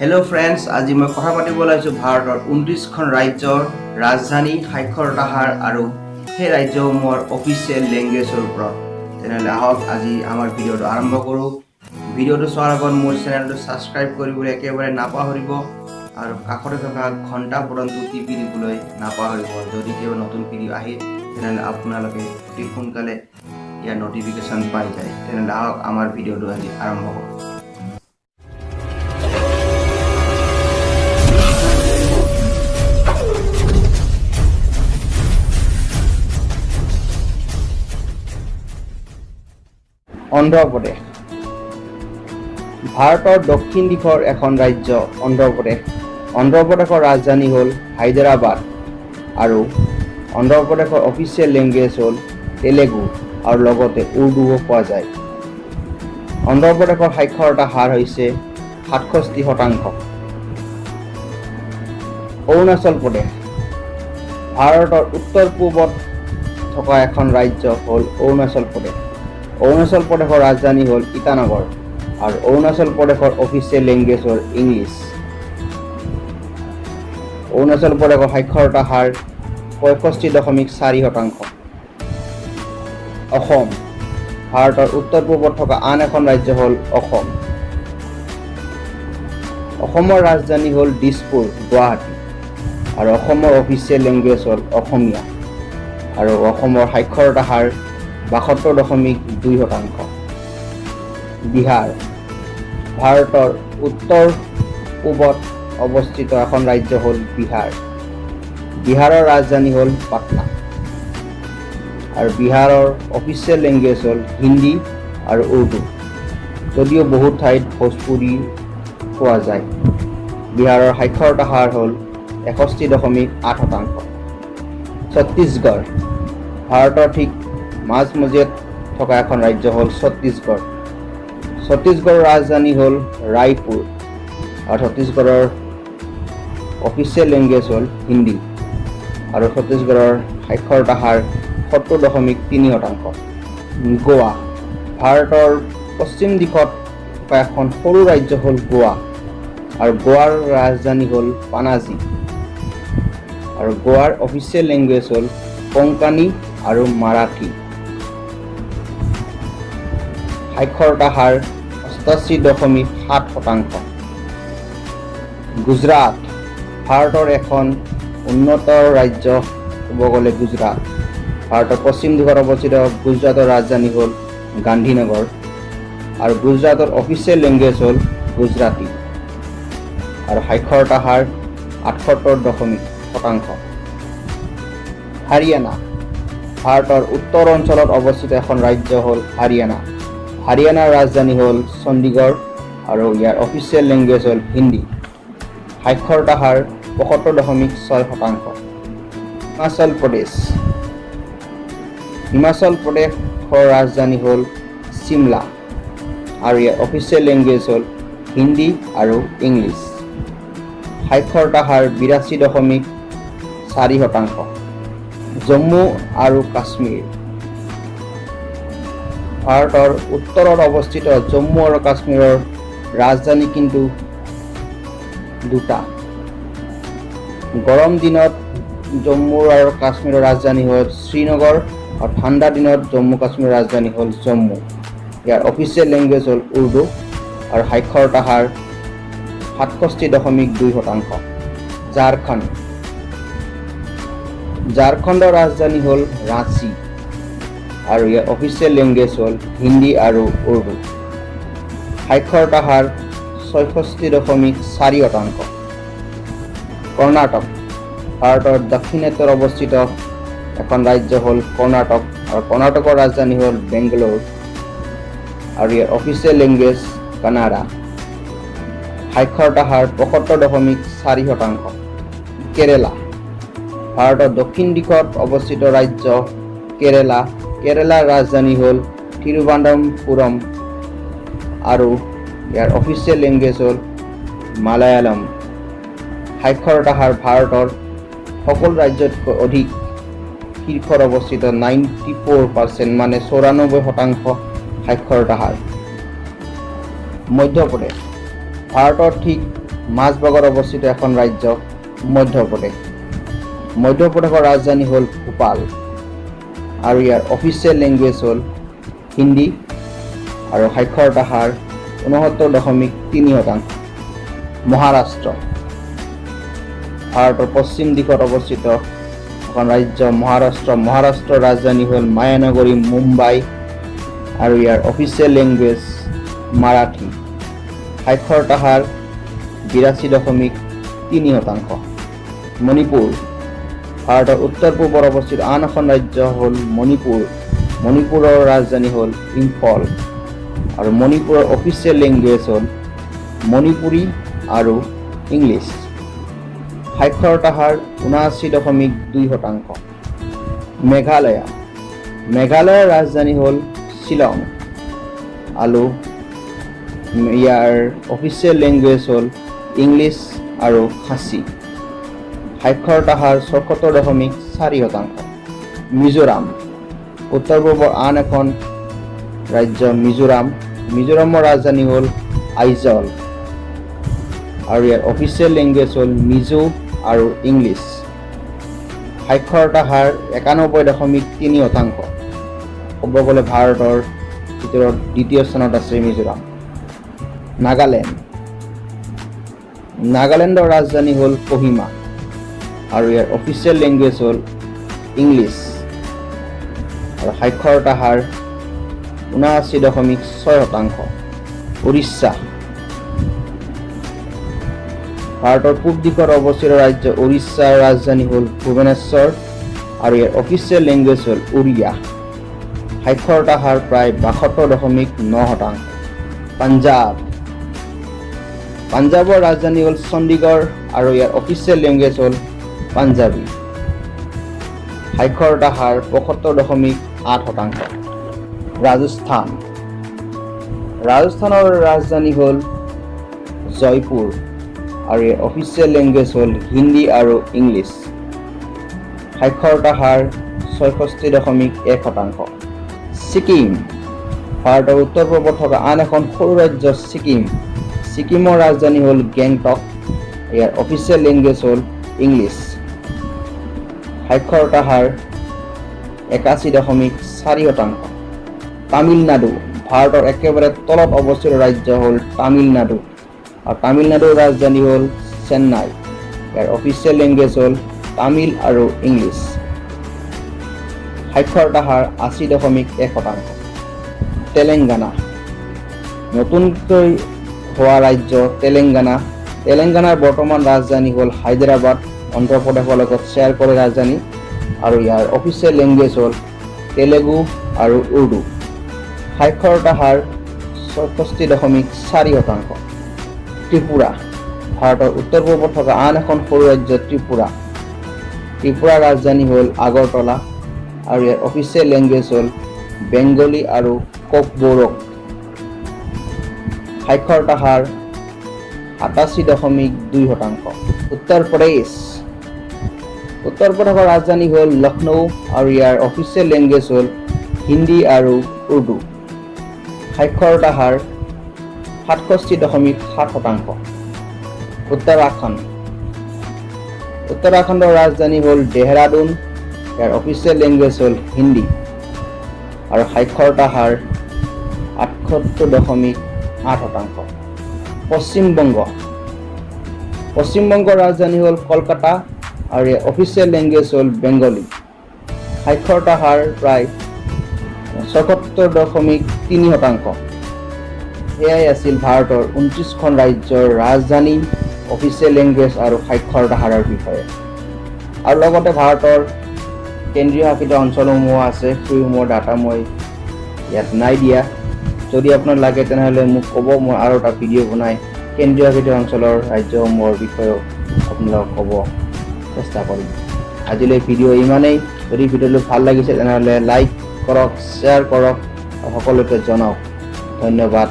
Hello' friends, আজি মই কথা পাতিব ওলাইছোঁ ভাৰতৰ 29খন ৰাজ্যৰ ৰাজধানী, সাক্ষৰতা হাৰ আৰু সেই ৰাজ্যসমূহৰ অফিচিয়েল লেংগুৱেজৰ ওপৰত। তেনেহ'লে আহক আজি আমাৰ ভিডিঅ'টো আৰম্ভ কৰোঁ। ভিডিঅ'টো চোৱাৰ আগত মোৰ চেনেলটো ছাবস্ক্ৰাইব কৰিবলৈ একেবাৰে নাপাহৰিব আৰু কাষতে থকা ঘণ্টা বটনটো টিপি দিবলৈ নাপাহৰিব। যদি কিবা নতুন ভিডিঅ' আহে তেনেহ'লে আপোনালোকে অতি সোনকালে ইয়াৰ নটিফিকেশ্যন পাই যায়। তেনেহ'লে আহক আমাৰ ভিডিঅ'টো আজি আৰম্ভ কৰোঁ। অন্ধ্ৰপ্ৰদেশ ভাৰতৰ দক্ষিণ দিশৰ এখন ৰাজ্য অন্ধ্ৰপ্ৰদেশ। অন্ধ্ৰপ্ৰদেশৰ ৰাজধানী হ'ল হায়দৰাবাদ আৰু অন্ধ্ৰপ্ৰদেশৰ অফিচিয়েল লেংগুৱেজ হ'ল তেলেগু আৰু লগতে উৰ্দুও পোৱা যায়। অন্ধ্ৰপ্ৰদেশৰ সাক্ষৰতা হাৰ হৈছে 67%। অৰুণাচল প্ৰদেশ ভাৰতৰ উত্তৰ পূবত থকা এখন ৰাজ্য হ'ল অৰুণাচল প্ৰদেশ। অৰুণাচল প্ৰদেশৰ ৰাজধানী হ'ল ইটানগৰ আৰু অৰুণাচল প্ৰদেশৰ অফিচিয়েল লেংগুৱেজ হ'ল ইংলিছ। অৰুণাচল প্ৰদেশৰ সাক্ষৰতা হাৰ 65.4%। অসম ভাৰতৰ উত্তৰ পূবত থকা আন এখন ৰাজ্য হ'ল অসম। অসমৰ ৰাজধানী হ'ল দিছপুৰ, গুৱাহাটী আৰু অসমৰ অফিচিয়েল লেংগুৱেজ হ'ল অসমীয়া আৰু অসমৰ সাক্ষৰতা হাৰ 72.2%। বিহাৰ ভাৰতৰ উত্তৰ পূবত অৱস্থিত এখন ৰাজ্য হ'ল বিহাৰ। বিহাৰৰ ৰাজধানী হ'ল পাটনা আৰু বিহাৰৰ অফিচিয়েল লেংগুৱেজ হ'ল হিন্দী আৰু উৰ্দু, যদিও বহু ঠাইত ভোজপুৰি পোৱা যায়। বিহাৰৰ সাক্ষৰতা হাৰ হ'ল 61.8%। ছত্তীশগড় ভাৰতৰ ঠিক মাজমজিয়াত থকা এখন ৰাজ্য হ'ল ছত্তীশগড়। ছত্তীশগড়ৰ ৰাজধানী হ'ল ৰায়পুৰ আৰু ছত্তীশগড়ৰ অফিচিয়েল লেংগুৱেজ হ'ল হিন্দী আৰু ছত্তীশগড়ৰ সাক্ষৰতা হাৰ 70.3%। গোৱা ভাৰতৰ পশ্চিম দিশত থকা এখন সৰু ৰাজ্য হ'ল গোৱা আৰু গোৱাৰ ৰাজধানী হ'ল পানাজী আৰু গোৱাৰ অফিচিয়েল লেংগুৱেজ হ'ল কোঙ্কণী আৰু মাৰাঠী। সাক্ষৰতা হাৰ 88.7%। গুজৰাট ভাৰতৰ এখন উন্নত ৰাজ্য ক'ব গ'লে গুজৰাট। ভাৰতৰ পশ্চিম দিশত অৱস্থিত গুজৰাটৰ ৰাজধানী হ'ল গান্ধীনগৰ আৰু গুজৰাটৰ অফিচিয়েল লেংগুৱেজ হ'ল গুজৰাটী আৰু সাক্ষৰতা হাৰ 78%। হাৰিয়ানা ভাৰতৰ উত্তৰ অঞ্চলত অৱস্থিত এখন ৰাজ্য হ'ল হাৰিয়ানা। হাৰিয়ানাৰ ৰাজধানী হ'ল চণ্ডীগড় আৰু ইয়াৰ অফিচিয়েল লেংগুৱেজ হ'ল হিন্দী। সাক্ষৰতা হাৰ 75.6%। হিমাচল প্ৰদেশ হিমাচল প্ৰদেশৰ ৰাজধানী হ'ল চিমলা আৰু ইয়াৰ অফিচিয়েল লেংগুৱেজ হ'ল হিন্দী আৰু ইংলিছ। সাক্ষৰতা হাৰ 82.4%। জম্মু আৰু কাশ্মীৰ ভাৰতৰ উত্তৰত অৱস্থিত জম্মু আৰু কাশ্মীৰৰ ৰাজধানী কিন্তু দুটা। গৰম দিনত জম্মু আৰু কাশ্মীৰৰ ৰাজধানী হ'ল শ্ৰীনগৰ আৰু ঠাণ্ডা দিনত জম্মু কাশ্মীৰৰ ৰাজধানী হ'ল জম্মু। ইয়াৰ অফিচিয়েল লেংগুৱেজ হ'ল উৰ্দু আৰু সাক্ষৰতা হাৰ 67.2%। ঝাৰখণ্ডৰ ৰাজধানী হ'ল ৰাঁচী আৰু ইয়াৰ অফিচিয়েল লেংগুৱেজ হ'ল হিন্দী আৰু উৰ্দু। সাক্ষৰতা হাৰ 66.4%। কৰ্ণাটক ভাৰতৰ দক্ষিণাত্যত অৱস্থিত এখন ৰাজ্য হ'ল কৰ্ণাটক আৰু কৰ্ণাটকৰ ৰাজধানী হ'ল বেংগালোৰ আৰু ইয়াৰ অফিচিয়েল লেংগুৱেজ কানাড়া। সাক্ষৰতা হাৰ 75.4%। কেৰেলা ভাৰতৰ দক্ষিণ দিশত অৱস্থিত ৰাজ্য কেৰেলা। কেৰেলাৰ ৰাজধানী হ'ল থিৰুভানন্তপুৰম আৰু ইয়াৰ অফিচিয়েল লেংগুৱেজ হ'ল মালায়ালম। সাক্ষৰতা হাৰ ভাৰতৰ সকলো ৰাজ্যতকৈ অধিক শীৰ্ষত অৱস্থিত 94% মানে 94% সাক্ষৰতা হাৰ। মধ্যপ্ৰদেশ ভাৰতৰ ঠিক মাজভাগত অৱস্থিত এখন ৰাজ্য মধ্যপ্ৰদেশ। মধ্যপ্ৰদেশৰ ৰাজধানী হ'ল ভোপাল আৰু ইয়াৰ অফিচিয়েল লেংগুৱেজ হ'ল হিন্দী আৰু সাক্ষৰতা হাৰ 69.3%। মহাৰাষ্ট্ৰ ভাৰতৰ পশ্চিম দিশত অৱস্থিত এখন ৰাজ্য মহাৰাষ্ট্ৰ। মহাৰাষ্ট্ৰৰ ৰাজধানী হ'ল মায়ানগৰী, মুম্বাই আৰু ইয়াৰ অফিচিয়েল লেংগুৱেজ মাৰাঠী। সাক্ষৰতা হাৰ 82.3%। মণিপুৰ ভাৰতৰ উত্তৰ পূৰ্বত অৱস্থিত আন এখন ৰাজ্য হ'ল মণিপুৰ। মণিপুৰৰ ৰাজধানী হ'ল ইম্ফল আৰু মণিপুৰৰ অফিচিয়েল লেংগুৱেজ হ'ল মণিপুৰী আৰু ইংলিছ। সাক্ষৰতা হাৰ 79.2%। মেঘালয় মেঘালয়ৰ ৰাজধানী হ'ল শ্বিলং আৰু ইয়াৰ অফিচিয়েল লেংগুৱেজ হ'ল ইংলিছ আৰু খাচী। সাক্ষৰতা হাৰ 74.4%। মিজোৰাম উত্তৰ পূৰ্বৰ আন এখন ৰাজ্য মিজোৰাম। মিজোৰামৰ ৰাজধানী হ'ল আইজল আৰু ইয়াৰ অফিচিয়েল লেংগুৱেজ হ'ল মিজো আৰু ইংলিছ। সাক্ষৰতা হাৰ 91.3%। ক'ব গ'লে ভাৰতৰ ভিতৰত দ্বিতীয় স্থানত আছে মিজোৰাম। নাগালেণ্ডৰ ৰাজধানী হ'ল কোহিমা আৰু ইয়াৰ অফিচিয়েল লেংগুৱেজ হ'ল ইংলিছ আৰু সাক্ষৰতা হাৰ 79.6%। উৰিষ্যা ভাৰতৰ পূব দিশত অৱস্থিত ৰাজ্য উৰিষ্যাৰ ৰাজধানী হ'ল ভুৱনেশ্বৰ আৰু ইয়াৰ অফিচিয়েল লেংগুৱেজ হ'ল উৰিয়া। সাক্ষৰতা হাৰ প্ৰায় 72.9%। পাঞ্জাৱৰ ৰাজধানী হ'ল চণ্ডীগড় আৰু ইয়াৰ অফিচিয়েল লেংগুৱেজ হ'ল পাঞ্জাবী। সাক্ষৰতা হাৰ 75.8%। ৰাজস্থানৰ ৰাজধানী হ'ল জয়পুৰ আৰু ইয়াৰ অফিচিয়েল লেংগুৱেজ হ'ল হিন্দী আৰু ইংলিছ। সাক্ষৰতা হাৰ 66.1%। ছিকিম ভাৰতৰ উত্তৰ পূৰ্বত থকা আন এখন সৰু ৰাজ্য ছিকিমৰ ৰাজধানী হ'ল গেংটক। ইয়াৰ অফিচিয়েল লেংগুৱেজ হ'ল ইংলিছ। সাক্ষৰতা হাৰ 81.4%। তামিলনাডু ভাৰতৰ একেবাৰে তলত অৱস্থিত ৰাজ্য হ'ল তামিলনাডু আৰু তামিলনাডুৰ ৰাজধানী হ'ল চেন্নাই। ইয়াৰ অফিচিয়েল লেংগুৱেজ হ'ল তামিল আৰু ইংলিছ। সাক্ষৰতা হাৰ 80.1%। তেলেংগানা নতুনকৈ হোৱা ৰাজ্য তেলেংগানাৰ বৰ্তমান ৰাজধানী হ'ল হায়দৰাবাদ। অন্ধ্ৰপ্ৰদেশৰ লগত শ্বেয়াৰ কৰে ৰাজধানী আৰু ইয়াৰ অফিচিয়েল লেংগুৱেজ হ'ল তেলেগু আৰু উৰ্দু। সাক্ষৰতা হাৰ 64.4%। ত্ৰিপুৰা ভাৰতৰ উত্তৰ পূৰ্বত থকা আন এখন সৰু ৰাজ্য ত্ৰিপুৰাৰ ৰাজধানী হ'ল আগৰতলা আৰু ইয়াৰ অফিচিয়েল লেংগুৱেজ হ'ল বেংগলী আৰু কোকবৰক। সাক্ষৰতা হাৰ 87.2%। উত্তৰ প্ৰদেশৰ ৰাজধানী হ'ল লক্ষ্ণৌ আৰু ইয়াৰ অফিচিয়েল লেংগুৱেজ হ'ল হিন্দী আৰু উৰ্দু। সাক্ষৰতা হাৰ 67.7%। উত্তৰাখণ্ডৰ ৰাজধানী হ'ল দেহৰাদুন। ইয়াৰ অফিচিয়েল লেংগুৱেজ হ'ল হিন্দী আৰু সাক্ষৰতা হাৰ 78.8%। পশ্চিমবংগৰ ৰাজধানী হ'ল কলকাতা আৰু ইয়াৰ অফিচিয়েল লেংগুৱেজ হ'ল বেংগলী। সাক্ষৰতা হাৰ প্ৰায় 76.3%। এয়াই আছিল ভাৰতৰ 29খন ৰাজ্যৰ ৰাজধানী, অফিচিয়েল লেংগুৱেজ আৰু সাক্ষৰতা হাৰৰ বিষয়ে। আৰু লগতে ভাৰতৰ কেন্দ্ৰীয় শাসিত অঞ্চলসমূহ আছে, সেইসমূহৰ ডাটা মই ইয়াত নাই দিয়া। যদি আপোনাৰ লাগে তেনেহ'লে মোক ক'ব, মই আৰু এটা ভিডিঅ' বনাই কেন্দ্ৰীয় শাসিত অঞ্চলৰ ৰাজ্যসমূহৰ বিষয়েও আপোনালোকক ক'ব চেষ্টা কৰিম। আজিলৈ ভিডিঅ' ইমানেই। যদি ভিডিঅ'টো ভাল লাগিছে তেনেহ'লে লাইক কৰক, শ্বেয়াৰ কৰক আৰু সকলোকে জনাওক। ধন্যবাদ।